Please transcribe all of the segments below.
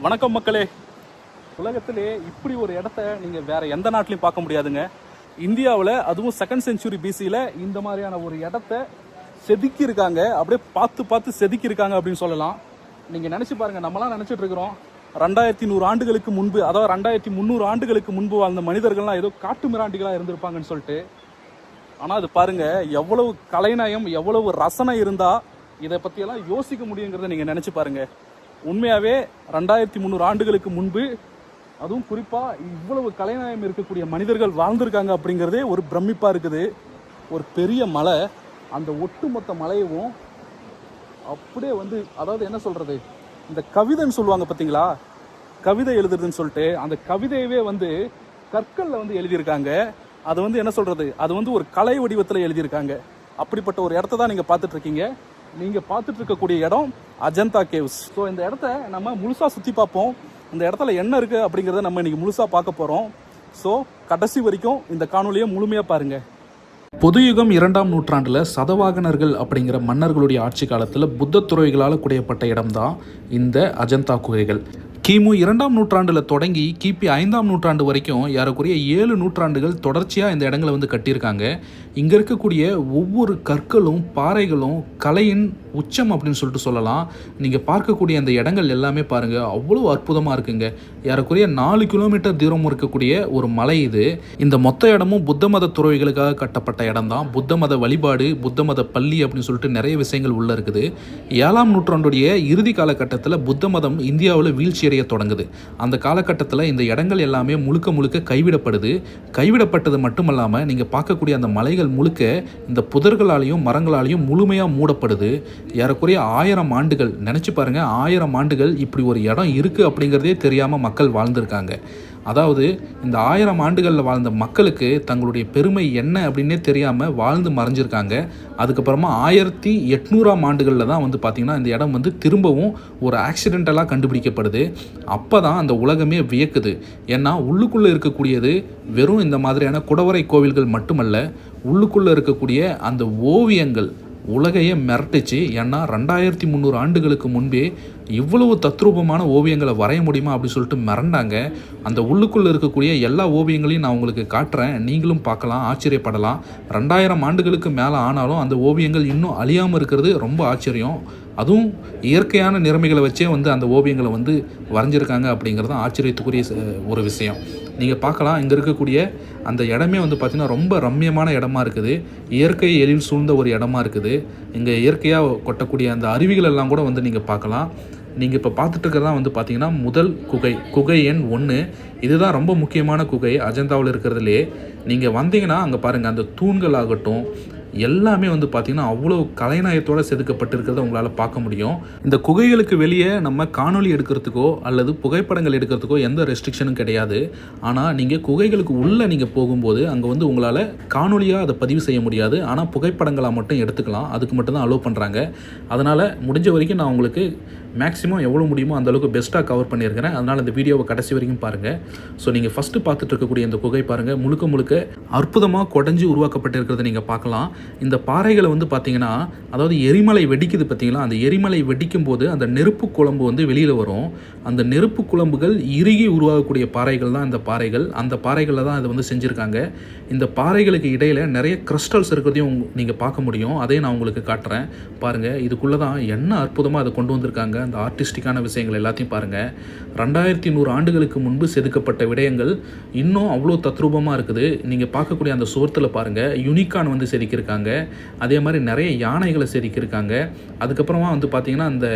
வணக்கம் மக்களே. உலகத்திலே இப்படி ஒரு இடத்த நீங்கள் வேறு எந்த நாட்டிலையும் பார்க்க முடியாதுங்க. இந்தியாவில் அதுவும் செகண்ட் செஞ்சுரி பிசியில் இந்த மாதிரியான ஒரு இடத்த செதுக்கியிருக்காங்க. அப்படியே பார்த்து பார்த்து செதுக்கியிருக்காங்க அப்படின்னு சொல்லலாம். நீங்கள் நினச்சி பாருங்கள், நம்மளாம் நினச்சிட்டு இருக்கிறோம் 2100 ஆண்டுகளுக்கு முன்பு, அதாவது 2300 ஆண்டுகளுக்கு முன்பு வாழ்ந்த மனிதர்கள்லாம் ஏதோ காட்டு மிராண்டிகளாக இருந்திருப்பாங்கன்னு சொல்லிட்டு. ஆனால் அது பாருங்கள், எவ்வளவு கலைநயம், எவ்வளவு ரசனை இருந்தால் இதை பற்றியெல்லாம் யோசிக்க முடியுங்கிறத நீங்கள் நினச்சி பாருங்கள். உண்மையாகவே 2300 ஆண்டுகளுக்கு முன்பு, அதுவும் குறிப்பாக இவ்வளவு கலைநயம் இருக்கக்கூடிய மனிதர்கள் வாழ்ந்திருக்காங்க அப்படிங்கிறதே ஒரு பிரமிப்பாக இருக்குது. ஒரு பெரிய மலை, அந்த ஒட்டுமொத்த மலையவும் அப்படியே அதாவது என்ன சொல்கிறது, இந்த கவிதைன்னு சொல்லுவாங்க பார்த்தீங்களா, கவிதை எழுதுறதுன்னு சொல்லிட்டு, அந்த கவிதையவே கற்களில் எழுதியிருக்காங்க. அது என்ன சொல்கிறது, அது ஒரு கலை வடிவத்தில் எழுதியிருக்காங்க. அப்படிப்பட்ட ஒரு இடத்த தான் நீங்கள் பார்த்துட்ருக்கீங்க. நீங்கள் பார்த்துட்டு இருக்கக்கூடிய இடம் அஜந்தா கேவ்ஸ். ஸோ இந்த இடத்த நம்ம முழுசாக சுற்றி பார்ப்போம். இந்த இடத்துல என்ன இருக்குது அப்படிங்கிறத நம்ம இன்றைக்கி முழுசாக பார்க்க போகிறோம். ஸோ கடைசி வரைக்கும் இந்த காணொலியை முழுமையாக பாருங்கள். பொதுயுகம் 2ஆம் நூற்றாண்டில் சதவாகனர்கள் அப்படிங்கிற மன்னர்களுடைய ஆட்சி காலத்தில் புத்த துறவிகளால் குடையப்பட்ட இடம்தான் இந்த அஜந்தா குகைகள். கிமு 2ஆம் நூற்றாண்டில் தொடங்கி கிபி 5ஆம் நூற்றாண்டு வரைக்கும் ஏறக்குறைய 7 நூற்றாண்டுகள் தொடர்ச்சியாக இந்த இடங்களை கட்டியிருக்காங்க. இங்கே இருக்கக்கூடிய ஒவ்வொரு கற்களும் பாறைகளும் கலையின் உச்சம் அப்படின்னு சொல்லிட்டு சொல்லலாம். நீங்கள் பார்க்கக்கூடிய அந்த இடங்கள் எல்லாமே பாருங்கள், அவ்வளோ அற்புதமாக இருக்குங்க. ஏறக்குறைய 4 கிலோமீட்டர் தூரம் இருக்கக்கூடிய ஒரு மலை இது. இந்த மொத்த இடமும் புத்த மத துறவிகளுக்காக கட்டப்பட்ட இடம் தான். புத்த மத வழிபாடு, புத்த மத பள்ளி அப்படின்னு சொல்லிட்டு நிறைய விஷயங்கள் உள்ளே இருக்குது. 7ஆம் நூற்றாண்டுடைய இறுதி காலகட்டத்தில் புத்த மதம் இந்தியாவில் வீழ்ச்சி தொடங்குது. அந்த காலகட்டத்தில் இந்த இடங்கள் எல்லாமே முழுக்க கைவிடப்படுது. கைவிடப்பட்டது மட்டுமல்லாமல் நீங்கள் பார்க்கக்கூடிய அந்த மலைகள் முழுக்க இந்த புதர்களாலையும் மரங்களாலையும் முழுமையாக மூடப்படுது. ஏறக்குறைய 1000 ஆண்டுகள், நினச்சி பாருங்கள், 1000 ஆண்டுகள் இப்படி ஒரு இடம் இருக்குது அப்படிங்கிறதே தெரியாமல் மக்கள் வாழ்ந்திருக்காங்க. அதாவது இந்த 1000 ஆண்டுகளில் வாழ்ந்த மக்களுக்கு தங்களுடைய பெருமை என்ன அப்படின்னே தெரியாமல் வாழ்ந்து மறைஞ்சிருக்காங்க. அதுக்கப்புறமா 1800ஆம் ஆண்டுகளில் தான் பார்த்திங்கன்னா இந்த இடம் திரும்பவும் ஒரு ஆக்சிடென்டலாக கண்டுபிடிக்கப்படுது. அப்போ தான் அந்த உலகமே வியக்குது. ஏன்னா உள்ளுக்குள்ளே இருக்கக்கூடியது வெறும் இந்த மாதிரியான குடவரை கோவில்கள் மட்டுமல்ல, உள்ளுக்குள்ளே இருக்கக்கூடிய அந்த ஓவியங்கள் உலகையே மிரட்டுச்சு. ஏன்னா 2300 ஆண்டுகளுக்கு முன்பே இவ்வளவு தத்ரூபமான ஓவியங்களை வரைய முடியுமா அப்படின்னு சொல்லிட்டு மிரண்டாங்க. அந்த உள்ளுக்குள்ளே இருக்கக்கூடிய எல்லா ஓவியங்களையும் நான் உங்களுக்கு காட்டுறேன், நீங்களும் பார்க்கலாம், ஆச்சரியப்படலாம். 2000 ஆண்டுகளுக்கு மேலே ஆனாலும் அந்த ஓவியங்கள் இன்னும் அழியாமல் இருக்கிறது ரொம்ப ஆச்சரியம். அதுவும் இயற்கையான நிறமைகளை வச்சே அந்த ஓவியங்களை வரைஞ்சிருக்காங்க அப்படிங்கிறது ஆச்சரியத்துக்குரிய ஒரு விஷயம். நீங்கள் பார்க்கலாம், இங்கே இருக்கக்கூடிய அந்த இடமே பார்த்திங்கன்னா ரொம்ப ரம்மியமான இடமா இருக்குது. இயற்கை எழில் சூழ்ந்த ஒரு இடமா இருக்குது. இங்கே இயற்கையாக கொட்டக்கூடிய அந்த அருவிகள் எல்லாம் கூட நீங்கள் பார்க்கலாம். நீங்கள் இப்போ பார்த்துட்டு இருக்கிறதா பார்த்தீங்கன்னா முதல் குகை எண் 1. இதுதான் ரொம்ப முக்கியமான குகை அஜந்தாவில் இருக்கிறதுலே. நீங்கள் வந்தீங்கன்னா அங்கே பாருங்கள், அந்த தூண்கள் ஆகட்டும் எல்லாமே பார்த்திங்கன்னா அவ்வளோ கலைநயத்தோடு செதுக்கப்பட்டிருக்கிறத உங்களால் பார்க்க முடியும். இந்த குகைகளுக்கு வெளியே நம்ம காணொலி எடுக்கிறதுக்கோ அல்லது புகைப்படங்கள் எடுக்கிறதுக்கோ எந்த ரெஸ்ட்ரிக்ஷனும் கிடையாது. ஆனால் நீங்கள் குகைகளுக்கு உள்ளே நீங்கள் போகும்போது அங்கே உங்களால் காணொலியாக அதை பதிவு செய்ய முடியாது. ஆனால் புகைப்படங்களாக மட்டும் எடுத்துக்கலாம். அதுக்கு மட்டும்தான் அலோவ் பண்ணுறாங்க. அதனால் முடிஞ்ச வரைக்கும் நான் உங்களுக்கு மேக்ஸிமம் எவ்வளோ முடியுமோ அந்தளவுக்கு பெஸ்ட்டாக கவர் பண்ணியிருக்கிறேன். அதனால் இந்த வீடியோவை கடைசி வரைக்கும் பாருங்கள். ஸோ நீங்கள் ஃபஸ்ட்டு பார்த்துட்டு இருக்கக்கூடிய இந்த குகை பாருங்கள், முழுக்க அற்புதமாக குடஞ்சி உருவாக்கப்பட்டிருக்கிறத நீங்கள் பார்க்கலாம். இந்த பாறைகளை பார்த்தீங்கன்னா, அதாவது எரிமலை வெடிக்குது பார்த்தீங்களா, அந்த எரிமலை வெடிக்கும் போது அந்த நெருப்பு குழம்பு வெளியில் வரும். அந்த நெருப்பு குழம்புகள் இறுகி உருவாகக்கூடிய பாறைகள் தான் இந்த பாறைகள். அந்த பாறைகளில் தான் அதை செஞ்சுருக்காங்க. இந்த பாறைகளுக்கு இடையில் நிறைய கிறிஸ்டல்ஸ் இருக்கிறதையும் நீங்கள் பார்க்க முடியும். அதையும் நான் உங்களுக்கு காட்டுறேன் பாருங்கள். இதுக்குள்ளே தான் என்ன அற்புதமாக அதை கொண்டு வந்திருக்காங்க. அந்த ஆர்டிஸ்டிக்கான விஷயங்கள் எல்லாத்தையும் பாருங்கள். 2100 ஆண்டுகளுக்கு முன்பு செதுக்கப்பட்ட விடயங்கள் இன்னும் அவ்வளோ தத்ரூபமாக இருக்குது. நீங்கள் பார்க்கக்கூடிய அந்த சுவர்த்தில் பாருங்கள், யூனிகான் செதுக்கியிருக்காங்க. அதே மாதிரி நிறைய யானைகளை செதுக்கியிருக்காங்க. அதுக்கப்புறமா பார்த்தீங்கன்னா அந்த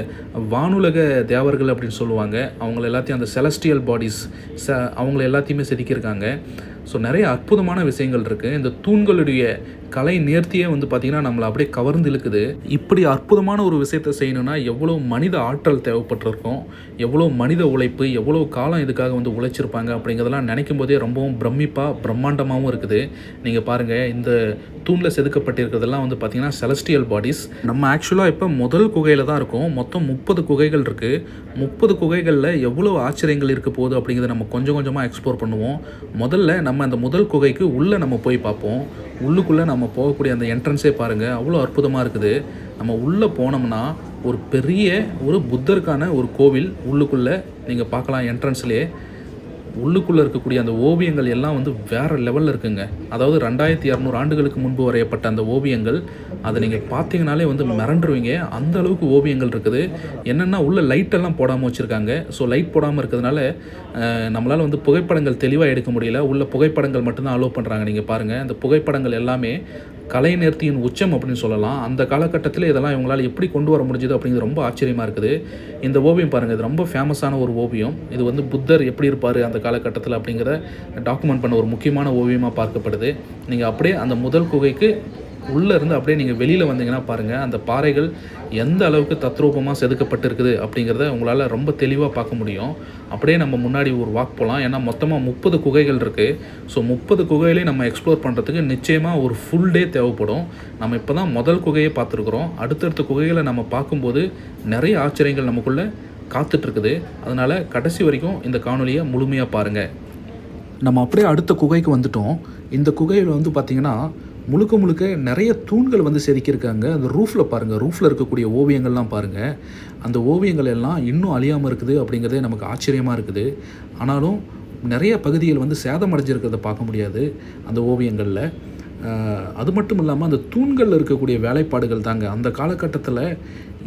வானுலக தேவர்கள் அப்படின்னு சொல்லுவாங்க, அவங்கள எல்லாத்தையும் அந்த செலஸ்டியல் பாடிஸ் அவங்கள எல்லாத்தையுமே செதுக்கியிருக்காங்க. ஸோ நிறைய அற்புதமான விஷயங்கள் இருக்குது. இந்த தூண்களுடைய கலை நேர்த்தியே பார்த்திங்கன்னா நம்மளை அப்படியே கவர்ந்து இழுக்குது. இப்படி அற்புதமான ஒரு விஷயத்தை செய்யணும்னா எவ்வளோ மனித ஆற்றல் தேவைப்பட்டிருக்கும், எவ்வளோ மனித உழைப்பு, எவ்வளோ காலம் இதுக்காக உழைச்சிருப்பாங்க அப்படிங்கிறதெல்லாம் நினைக்கும் போதே ரொம்பவும் பிரம்மாண்டமாகவும் இருக்குது. நீங்கள் பாருங்கள், இந்த தூணில் செதுக்கப்பட்டிருக்கிறதெல்லாம் பார்த்திங்கன்னா செலஸ்டியல் பாடிஸ். நம்ம ஆக்சுவலாக இப்போ முதல் குகையில் தான் இருக்கும். மொத்தம் 30 குகைகள் இருக்குது. 30 குகைகளில் எவ்வளோ ஆச்சரியங்கள் இருக்க போகுது அப்படிங்கிறத நம்ம கொஞ்சம் கொஞ்சமாக எக்ஸ்ப்ளோர் பண்ணுவோம். முதல்ல நம்ம அந்த முதல் குகைக்கு உள்ளே நம்ம போய் பார்ப்போம். உள்ளுக்குள்ளே நம்ம போகக்கூடிய அந்த என்ட்ரன்ஸே பாருங்கள், அவ்வளோ அற்புதமாக இருக்குது. நம்ம உள்ளே போனோம்னா ஒரு பெரிய ஒரு புத்தருக்கான ஒரு கோவில் உள்ளுக்குள்ளே நீங்கள் பார்க்கலாம். என்ட்ரன்ஸ்லேயே உள்ளுக்குள்ளே இருக்கக்கூடிய அந்த ஓவியங்கள் எல்லாம் வந்து வேறு லெவலில் இருக்குங்க. அதாவது 2200 ஆண்டுகளுக்கு முன்பு வரையப்பட்ட அந்த ஓவியங்கள், அதை நீங்கள் பார்த்தீங்கனாலே வந்து மிரண்டுருவீங்க. அந்த அளவுக்கு ஓவியங்கள் இருக்குது. என்னென்னா உள்ள லைட்டெல்லாம் போடாமல் வச்சுருக்காங்க. ஸோ லைட் போடாமல் இருக்கிறதுனால நம்மளால் வந்து புகைப்படங்கள் தெளிவாக எடுக்க முடியல. உள்ள புகைப்படங்கள் மட்டும்தான் அலோவ் பண்ணுறாங்க. நீங்கள் பாருங்கள், அந்த புகைப்படங்கள் எல்லாமே கலை நேர்த்தியின் உச்சம் அப்படின்னு சொல்லலாம். அந்த காலகட்டத்தில் இதெல்லாம் இவங்களால் எப்படி கொண்டு வர முடிஞ்சது அப்படிங்கிறது ரொம்ப ஆச்சரியமாக இருக்குது. இந்த ஓவியம் பாருங்கள், இது ரொம்ப ஃபேமஸான ஒரு ஓவியம். இது வந்து புத்தர் எப்படி இருப்பார் அந்த காலகட்டத்தில் அப்படிங்கிற டாக்குமெண்ட் பண்ண ஒரு முக்கியமான ஓவியமாக பார்க்கப்படுது. நீங்கள் அப்படியே அந்த முதல் குகைக்கு உள்ளே இருந்து அப்படியே நீங்கள் வெளியில் வந்தீங்கன்னா பாருங்கள், அந்த பாறைகள் எந்த அளவுக்கு தத்ரூபமாக செதுக்கப்பட்டிருக்குது அப்படிங்கிறத உங்களால் ரொம்ப தெளிவாக பார்க்க முடியும். அப்படியே நம்ம முன்னாடி ஒரு வாக் போகலாம். ஏன்னா மொத்தமாக 30 குகைகள் இருக்குது. ஸோ 30 குகையிலையும் நம்ம எக்ஸ்ப்ளோர் பண்ணுறதுக்கு நிச்சயமாக ஒரு ஃபுல் டே தேவைப்படும். நம்ம இப்போ தான் முதல் குகையை பார்த்துருக்குறோம். அடுத்தடுத்த குகைகளை நம்ம பார்க்கும்போது நிறைய ஆச்சரியங்கள் நமக்குள்ளே காத்துட்ருக்குது. அதனால் கடைசி வரைக்கும் இந்த காணொலியை முழுமையாக பாருங்கள். நம்ம அப்படியே அடுத்த குகைக்கு வந்துட்டோம். இந்த குகையில் வந்து பார்த்திங்கன்னா முழுக்க முழுக்க நிறைய தூண்கள் வந்து செதுக்கியிருக்காங்க. அந்த ரூஃபில் பாருங்கள், ரூஃபில் இருக்கக்கூடிய ஓவியங்கள்லாம் பாருங்கள். அந்த ஓவியங்கள் எல்லாம் இன்னும் அழியாமல் இருக்குது அப்படிங்கிறதே நமக்கு ஆச்சரியமாக இருக்குது. ஆனாலும் நிறைய பகுதிகள் வந்து சேதமடைஞ்சிருக்கிறத பார்க்க முடியாது அந்த ஓவியங்களில். அது மட்டும் இல்லாமல் அந்த தூண்களில் இருக்கக்கூடிய வேலைப்பாடுகள் தாங்க அந்த காலகட்டத்தில்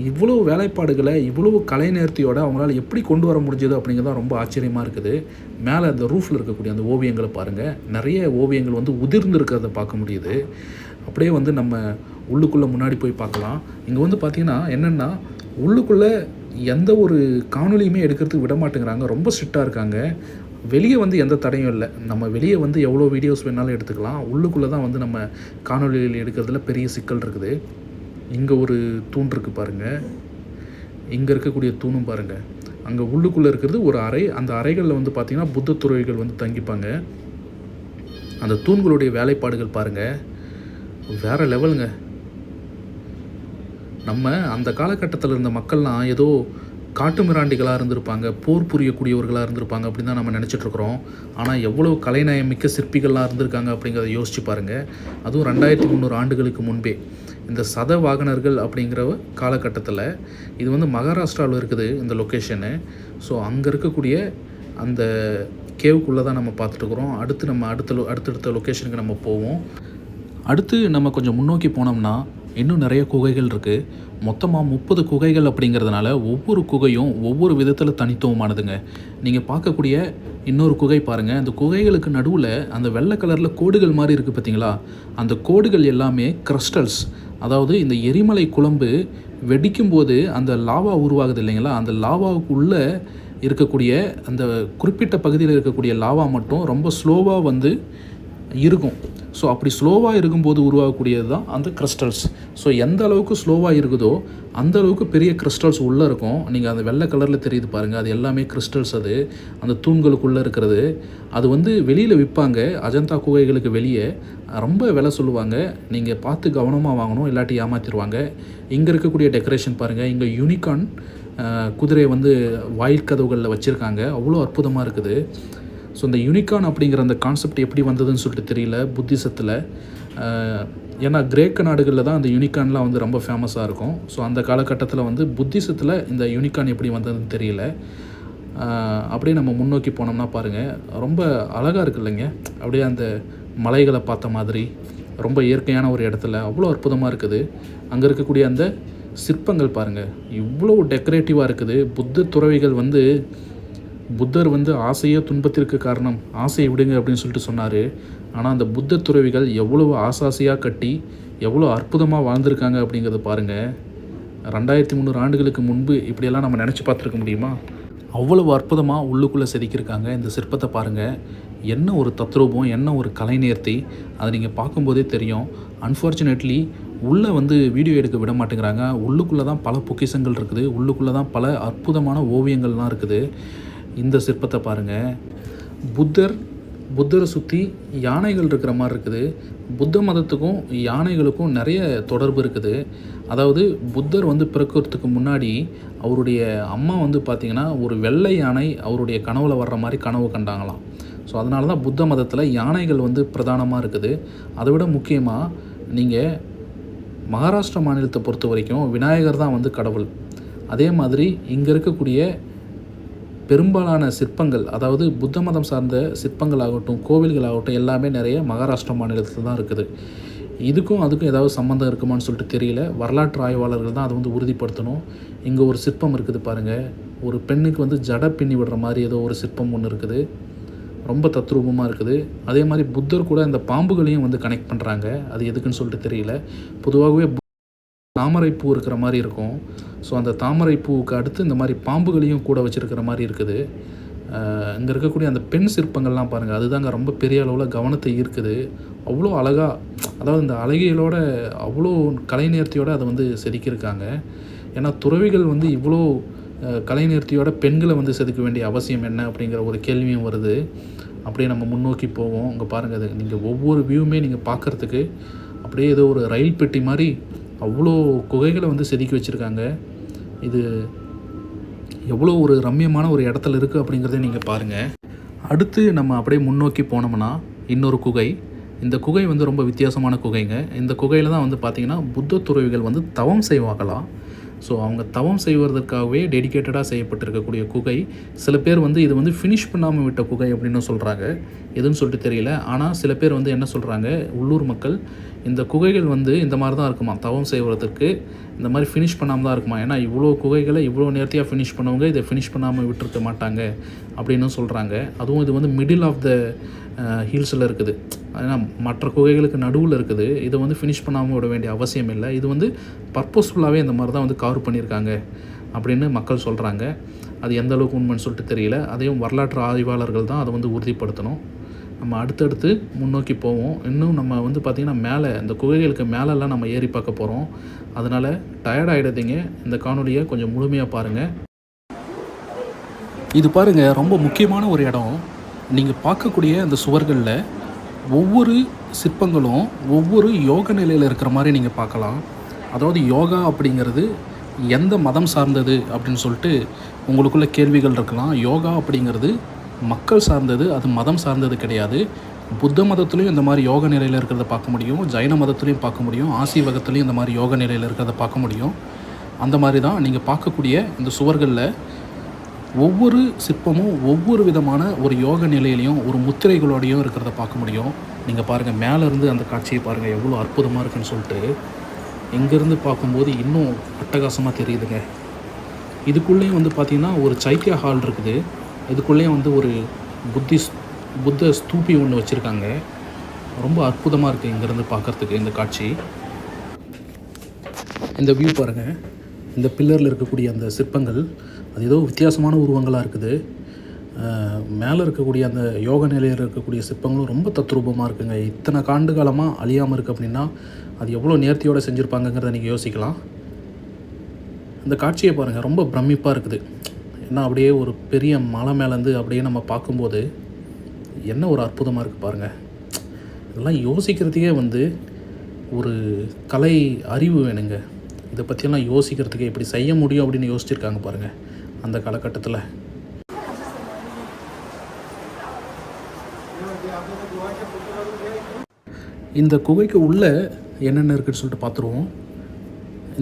இவ்வளோ வேலைப்பாடுகளை இவ்வளோ கலை நேர்த்தியோடு அவங்களால எப்படி கொண்டு வர முடிஞ்சது அப்படிங்கிறது ரொம்ப ஆச்சரியமாக இருக்குது. மேலே அந்த ரூஃபில் இருக்கக்கூடிய அந்த ஓவியங்களை பாருங்கள், நிறைய ஓவியங்கள் வந்து உதிர்ந்து இருக்கிறத பார்க்க முடியுது. அப்படியே வந்து நம்ம உள்ளுக்குள்ளே முன்னாடி போய் பார்க்கலாம். இங்கே வந்து பார்த்திங்கன்னா என்னென்னா உள்ளுக்குள்ளே எந்த ஒரு காணொலியுமே எடுக்கிறதுக்கு விட மாட்டேங்கிறாங்க. ரொம்ப ஸ்ட்ரிக்டாக இருக்காங்க. வெளியே வந்து எந்த தடையும் இல்லை. நம்ம வெளியே வந்து எவ்வளோ வீடியோஸ் வேணாலும் எடுத்துக்கலாம். உள்ளுக்குள்ளே தான் வந்து நம்ம காணொலிகள் எடுக்கிறதுல பெரிய சிக்கல் இருக்குது. இங்கே ஒரு தூண் இருக்குது பாருங்கள், இங்கே இருக்கக்கூடிய தூணும் பாருங்கள். அங்கே உள்ளுக்குள்ளே இருக்கிறது ஒரு அறை. அந்த அறைகளில் வந்து பார்த்திங்கன்னா புத்த துறவிகள் வந்து தங்கிப்பாங்க. அந்த தூண்களுடைய வேலைப்பாடுகள் பாருங்கள், வேறு லெவலுங்க. நம்ம அந்த காலகட்டத்தில் இருந்த மக்கள்லாம் ஏதோ காட்டு மிராண்டிகளாக இருந்திருப்பாங்க, போர் புரியக்கூடியவர்களாக இருந்திருப்பாங்க அப்படின்னு தான் நம்ம நினச்சிட்ருக்குறோம். ஆனால் எவ்வளோ கலைநயம் மிக்க சிற்பிகள்லாம் இருந்திருக்காங்க அப்படிங்கிறத யோசிச்சு பாருங்கள். அதுவும் 2300 ஆண்டுகளுக்கு முன்பே இந்த சதவாகனர்கள் அப்படிங்கிற காலகட்டத்தில். இது வந்து மகாராஷ்டிராவில் இருக்குது இந்த லொக்கேஷனு. ஸோ அங்கே இருக்கக்கூடிய அந்த கேவுக்குள்ளே தான் நம்ம பார்த்துட்டுருக்குறோம். அடுத்து நம்ம அடுத்தடுத்த லொக்கேஷனுக்கு நம்ம போவோம். அடுத்து நம்ம கொஞ்சம் முன்னோக்கி போனோம்னா இன்னும் நிறைய குகைகள் இருக்குது. மொத்தமாக 30 குகைகள் அப்படிங்கிறதுனால ஒவ்வொரு குகையும் ஒவ்வொரு விதத்தில் தனித்துவமானதுங்க. நீங்கள் பார்க்கக்கூடிய இன்னொரு குகை பாருங்கள். அந்த குகைகளுக்கு நடுவில் அந்த வெள்ளை கலரில் கோடுகள் மாதிரி இருக்குது பார்த்தீங்களா? அந்த கோடுகள் எல்லாமே கிறிஸ்டல்ஸ். அதாவது இந்த எரிமலை குழம்பு வெடிக்கும்போது அந்த லாவா உருவாகுது இல்லைங்களா? அந்த லாவாவுக்குள்ளே இருக்கக்கூடிய அந்த குறிப்பிட்ட பகுதியில் இருக்கக்கூடிய லாவா மட்டும் ரொம்ப ஸ்லோவாக வந்து இருக்கும். ஸோ அப்படி ஸ்லோவாக இருக்கும்போது உருவாகக்கூடியது தான் அந்த கிறிஸ்டல்ஸ். ஸோ எந்த அளவுக்கு ஸ்லோவாக இருக்குதோ அந்த அளவுக்கு பெரிய கிறிஸ்டல்ஸ் உள்ளே இருக்கும். நீங்கள் அந்த வெள்ளை கலரில் தெரியுது பாருங்கள், அது எல்லாமே கிறிஸ்டல்ஸ். அது அந்த தூண்களுக்குள்ளே இருக்கிறது. அது வந்து வெளியில் விற்பாங்க. அஜந்தா குகைகளுக்கு வெளியே ரொம்ப விலை சொல்லுவாங்க. நீங்கள் பார்த்து கவனமாக வாங்கணும், இல்லாட்டி ஏமாற்றிடுவாங்க. இங்கே இருக்கக்கூடிய டெக்கரேஷன் பாருங்கள். இங்கே யூனிகார்ன் குதிரையை வந்து வாயில் கதவுகளில் வச்சுருக்காங்க. அவ்வளோ அற்புதமாக இருக்குது. ஸோ இந்த யூனிகார்ன் அப்படிங்கிற அந்த கான்செப்ட் எப்படி வந்ததுன்னு சொல்லிட்டு தெரியல புத்திசத்தில். ஏன்னா கிரேக்க நாடுகளில் தான் அந்த யூனிகார்ன்லாம் வந்து ரொம்ப ஃபேமஸாக இருக்கும். ஸோ அந்த காலகட்டத்தில் வந்து புத்திசத்தில் இந்த யூனிகார்ன் எப்படி வந்ததுன்னு தெரியல. அப்படியே நம்ம முன்னோக்கி போனோம்னா பாருங்கள், ரொம்ப அழகாக இருக்குது இல்லைங்க? அப்படியே அந்த மலைகளை பார்த்த மாதிரி ரொம்ப இயற்கையான ஒரு இடத்துல அவ்வளோ அற்புதமாக இருக்குது. அங்கே இருக்கக்கூடிய அந்த சிற்பங்கள் பாருங்கள், இவ்வளோ டெக்கரேட்டிவாக இருக்குது. புத்த துறவிகள் வந்து புத்தர் வந்து ஆசையே துன்பத்திற்கு காரணம், ஆசையை விடுங்க அப்படின்னு சொல்லிட்டு சொன்னார். ஆனால் அந்த புத்த துறவிகள் எவ்வளோ ஆசாசியாக கட்டி எவ்வளோ அற்புதமாக வாழ்ந்திருக்காங்க அப்படிங்கிறத பாருங்கள். 2300 ஆண்டுகளுக்கு முன்பு இப்படியெல்லாம் நம்ம நினச்சி பார்த்துருக்க முடியுமா? அவ்வளவு அற்புதமாக உள்ளுக்குள்ளே செதுக்கியிருக்காங்க. இந்த சிற்பத்தை பாருங்கள், என்ன ஒரு தத்ரூபம், என்ன ஒரு கலை நேர்த்தி, அதை நீங்கள் பார்க்கும்போதே தெரியும். அன்ஃபார்ச்சுனேட்லி உள்ளே வந்து வீடியோ எடுக்க விட மாட்டேங்கிறாங்க. உள்ளுக்குள்ளே தான் பல பொக்கிஷங்கள் இருக்குது. உள்ளுக்குள்ளே தான் பல அற்புதமான ஓவியங்கள்லாம் இருக்குது. இந்த சிற்பத்தை பாருங்கள், புத்தரை சுற்றி யானைகள் இருக்கிற மாதிரி இருக்குது. புத்த மதத்துக்கும் யானைகளுக்கும் நிறைய தொடர்பு இருக்குது. அதாவது புத்தர் வந்து பிறக்கிறதுக்கு முன்னாடி அவருடைய அம்மா வந்து பார்த்திங்கன்னா ஒரு வெள்ளை யானை அவருடைய கனவுல வர்ற மாதிரி கனவு கண்டாங்களாம். ஸோ அதனால தான் புத்த மதத்தில் யானைகள் வந்து பிரதானமாக இருக்குது. அதை விட முக்கியமாக நீங்கள் மகாராஷ்டிரா மாநிலத்தை பொறுத்த வரைக்கும் விநாயகர் தான் வந்து கடவுள். அதே மாதிரி இங்கே இருக்கக்கூடிய பெரும்பாலான சிற்பங்கள், அதாவது புத்த மதம் சார்ந்த சிற்பங்கள் ஆகட்டும், கோவில்கள் ஆகட்டும், எல்லாமே நிறைய மகாராஷ்டிரா மாநிலத்தில் தான் இருக்குது. இதுக்கும் அதுக்கும் ஏதாவது சம்மந்தம் இருக்குமான்னு சொல்லிட்டு தெரியல. வரலாற்று ஆய்வாளர்கள் தான் அதை வந்து உறுதிப்படுத்தணும். இங்கே ஒரு சிற்பம் இருக்குது பாருங்கள், ஒரு பெண்ணுக்கு வந்து ஜடை பின்னி விடுற மாதிரி ஏதோ ஒரு சிற்பம் ஒன்று இருக்குது. ரொம்ப தத்ரூபமாக இருக்குது. அதே மாதிரி புத்தர் கூட இந்த பாம்புகளையும் வந்து கனெக்ட் பண்ணுறாங்க. அது எதுக்குன்னு சொல்லிட்டு தெரியல. பொதுவாகவே தாமரைப்பூ இருக்கிற மாதிரி இருக்கும். ஸோ அந்த தாமரைப்பூவுக்கு அடுத்து இந்த மாதிரி பாம்புகளையும் கூட வச்சுருக்கிற மாதிரி இருக்குது. இங்கே இருக்கக்கூடிய அந்த பெண் சிற்பங்கள்லாம் பாருங்கள், அதுதாங்க ரொம்ப பெரிய அளவில் கவனத்தை ஈர்க்குது. அவ்வளோ அழகாக, அதாவது இந்த அழகியலோட அவ்வளோ கலைநேர்த்தியோடு அதை வந்து செதுக்கியிருக்காங்க. ஏன்னா துறவிகள் வந்து இவ்வளோ கலைநேர்த்தியோட பெண்களை வந்து செதுக்க வேண்டிய அவசியம் என்ன அப்படிங்கிற ஒரு கேள்வியும் வருது. அப்படியே நம்ம முன்னோக்கி போவோம். இங்கே பாருங்கள், அது நீங்கள் ஒவ்வொரு வியூவுமே நீங்கள் பார்க்குறதுக்கு அப்படியே ஏதோ ஒரு ரயில் பெட்டி மாதிரி அவ்வளோ குகைகளை வந்து செதுக்கி வச்சுருக்காங்க. இது எவ்வளோ ஒரு ரம்மியமான ஒரு இடத்துல இருக்குது அப்படிங்கிறத நீங்கள் பாருங்கள். அடுத்து நம்ம அப்படியே முன்னோக்கி போனோம்னா இன்னொரு குகை. இந்த குகை வந்து ரொம்ப வித்தியாசமான குகைங்க. இந்த குகையில் தான் வந்து பார்த்திங்கன்னா புத்த துறவிகள் வந்து தவம் செய்வாங்களாம். ஸோ அவங்க தவம் செய்வதற்காகவே டெடிக்கேட்டடாக செய்யப்பட்டிருக்கக்கூடிய குகை. சில பேர் வந்து இது வந்து ஃபினிஷ் பண்ணாமல் விட்ட குகை அப்படின்னு சொல்கிறாங்க. எதுன்னு சொல்லிட்டு தெரியல. ஆனால் சில பேர் வந்து என்ன சொல்கிறாங்க, உள்ளூர் மக்கள், இந்த குகைகள் வந்து இந்த மாதிரி தான் இருக்குமா, தவம் செய்வதற்கு இந்த மாதிரி ஃபினிஷ் பண்ணாமல் தான் இருக்குமா. ஏன்னா இவ்வளோ குகைகளை இவ்வளோ நேர்த்தியாக ஃபினிஷ் பண்ணவங்க இதை ஃபினிஷ் பண்ணாமல் விட்டுருக்க மாட்டாங்க அப்படின்னு சொல்கிறாங்க. அதுவும் இது வந்து மிடில் ஆஃப் த ஹில்ஸில் இருக்குது. ஏன்னா மற்ற குகைகளுக்கு நடுவில் இருக்குது. இதை வந்து ஃபினிஷ் பண்ணாமல் விட வேண்டிய அவசியம் இல்லை. இது வந்து பர்பஸ்ஃபுல்லாகவே இந்த மாதிரி தான் வந்து கவர் பண்ணியிருக்காங்க அப்படின்னு மக்கள் சொல்கிறாங்க. அது எந்த அளவுக்கு உண்மைன்னு சொல்லிட்டு தெரியல. அதையும் வரலாற்று ஆய்வாளர்கள் தான் அதை வந்து உறுதிப்படுத்தணும். நம்ம அடுத்தடுத்து முன்னோக்கி போவோம். இன்னும் நம்ம வந்து பார்த்திங்கன்னா மேலே இந்த குகைகளுக்கு மேலெல்லாம் நம்ம ஏறி பார்க்க போகிறோம். அதனால் டயர்ட் ஆகிடாதீங்க. இந்த காணொலியை கொஞ்சம் முழுமையாக பாருங்கள். இது பாருங்கள், ரொம்ப முக்கியமான ஒரு இடம். நீங்கள் பார்க்கக்கூடிய அந்த சுவர்களில் ஒவ்வொரு சிற்பங்களும் ஒவ்வொரு யோக நிலையில் இருக்கிற மாதிரி நீங்கள் பார்க்கலாம். அதாவது யோகா அப்படிங்கிறது எந்த மதம் சார்ந்தது அப்படின்னு சொல்லிட்டு உங்களுக்குள்ள கேள்விகள் இருக்கலாம். யோகா அப்படிங்கிறது மக்கள் சார்ந்தது, அது மதம் சார்ந்தது கிடையாது. புத்த மதத்துலேயும் இந்த மாதிரி யோக நிலையில் இருக்கிறத பார்க்க முடியும், ஜைன மதத்துலேயும் பார்க்க முடியும், ஆசீவகத்துலேயும் இந்த மாதிரி யோக நிலையில் இருக்கிறத பார்க்க முடியும். அந்த மாதிரி தான் நீங்கள் பார்க்கக்கூடிய இந்த சுவர்களில் ஒவ்வொரு சிற்பமும் ஒவ்வொரு விதமான ஒரு யோக நிலையிலையும் ஒரு முத்திரைகளோடையும் இருக்கிறத பார்க்க முடியும். நீங்கள் பாருங்கள், மேலேருந்து அந்த காட்சியை பாருங்கள், எவ்வளோ அற்புதமாக இருக்குன்னு சொல்லிட்டு. இங்கேருந்து பார்க்கும்போது இன்னும் அட்டகாசமாக தெரியுதுங்க. இதுக்குள்ளேயும் வந்து பார்த்திங்கன்னா ஒரு சைத்திய ஹால் இருக்குது. இதுக்குள்ளேயும் வந்து ஒரு புத்த ஸ்தூபி ஒன்று வச்சுருக்காங்க. ரொம்ப அற்புதமாக இருக்குது இங்கேருந்து பார்க்குறதுக்கு இந்த காட்சி. இந்த வியூ பாருங்கள், இந்த பில்லரில் இருக்கக்கூடிய அந்த சிற்பங்கள் அது ஏதோ வித்தியாசமான உருவங்களாக இருக்குது. மேலே இருக்கக்கூடிய அந்த யோக நிலையில் இருக்கக்கூடிய சிற்பங்களும் ரொம்ப தத்ரூபமாக இருக்குங்க. இத்தனை ஆண்டு காலமாக அழியாமல் இருக்குது அப்படின்னா அது எவ்வளோ நேர்த்தியோடு செஞ்சுருப்பாங்கங்கிறத நீங்கள் யோசிக்கலாம். இந்த காட்சியை பாருங்கள், ரொம்ப பிரமிப்பாக இருக்குது. ஏன்னா அப்படியே ஒரு பெரிய மலை மேலேருந்து அப்படியே நம்ம பார்க்கும்போது என்ன ஒரு அற்புதமாக இருக்குது பாருங்கள். இதெல்லாம் யோசிக்கிறதுக்கே வந்து ஒரு கலை அறிவு வேணுங்க. இதை பற்றியெல்லாம் யோசிக்கிறதுக்கே இப்படி செய்ய முடியும் அப்படின்னு யோசிச்சிருக்காங்க பாருங்கள் அந்த காலகட்டத்தில். இந்த குகைக்கு உள்ளே என்னென்ன இருக்குதுன்னு சொல்லிட்டு பார்த்துருவோம்.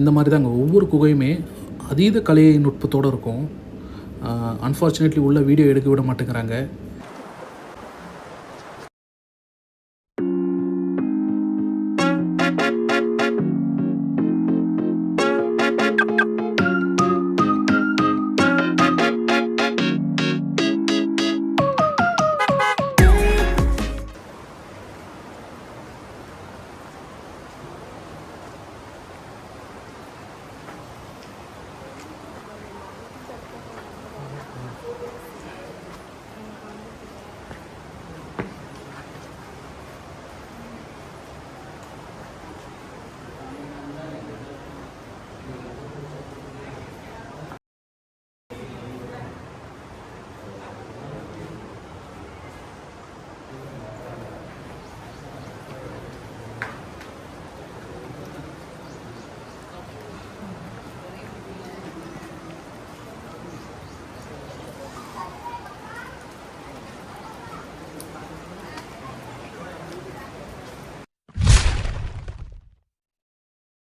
இந்த மாதிரி தாங்க ஒவ்வொரு குகையுமே அதீத கலை நுட்பத்தோடு இருக்கும். அன்ஃபார்ச்சுனேட்லி உள்ள வீடியோ எடுக்க விட மாட்டேங்கிறாங்க.